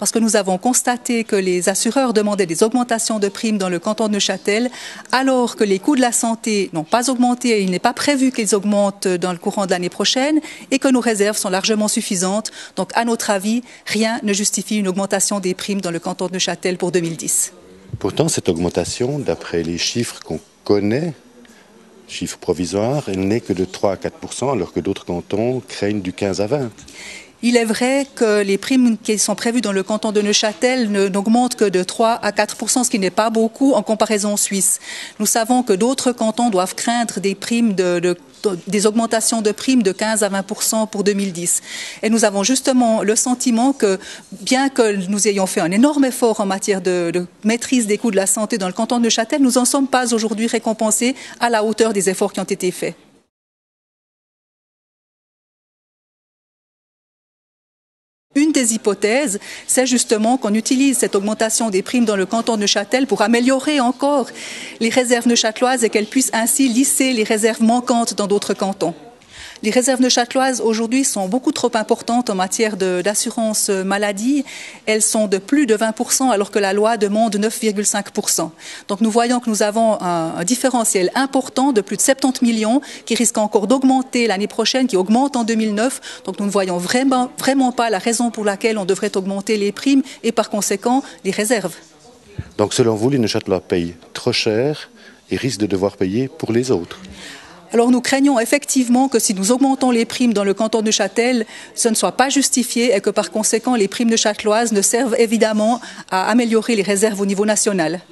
parce que nous avons constaté que les assureurs demandaient des augmentations de primes dans le canton de Neuchâtel, alors que les coûts de la santé n'ont pas augmenté et il n'est pas prévu qu'ils augmentent dans le courant de l'année prochaine et que nos réserves sont largement suffisantes. Donc, à notre avis, rien ne justifie une augmentation des primes dans le canton de Neuchâtel pour 2010. Pourtant, cette augmentation, d'après les chiffres qu'on connaît, chiffres provisoires, elle n'est que de 3 à 4 %, alors que d'autres cantons craignent du 15 à 20 %. Il est vrai que les primes qui sont prévues dans le canton de Neuchâtel n'augmentent que de 3 à 4 %, ce qui n'est pas beaucoup en comparaison suisse. Nous savons que d'autres cantons doivent craindre des primes des augmentations de primes de 15 à 20 % pour 2010. Et nous avons justement le sentiment que, bien que nous ayons fait un énorme effort en matière de maîtrise des coûts de la santé dans le canton de Neuchâtel, nous n'en sommes pas aujourd'hui récompensés à la hauteur des efforts qui ont été faits. Une des hypothèses, c'est justement qu'on utilise cette augmentation des primes dans le canton de Neuchâtel pour améliorer encore les réserves neuchâteloises et qu'elles puissent ainsi lisser les réserves manquantes dans d'autres cantons. Les réserves neuchâteloises aujourd'hui sont beaucoup trop importantes en matière d'assurance maladie. Elles sont de plus de 20 % alors que la loi demande 9,5 %. Donc nous voyons que nous avons un différentiel important de plus de 70 millions qui risque encore d'augmenter l'année prochaine, qui augmente en 2009. Donc nous ne voyons vraiment pas la raison pour laquelle on devrait augmenter les primes et par conséquent les réserves. Donc selon vous, les Neuchâtelois payent trop cher et risquent de devoir payer pour les autres? Alors nous craignons effectivement que si nous augmentons les primes dans le canton de Neuchâtel, ce ne soit pas justifié et que par conséquent les primes neuchâteloises ne servent évidemment à améliorer les réserves au niveau national.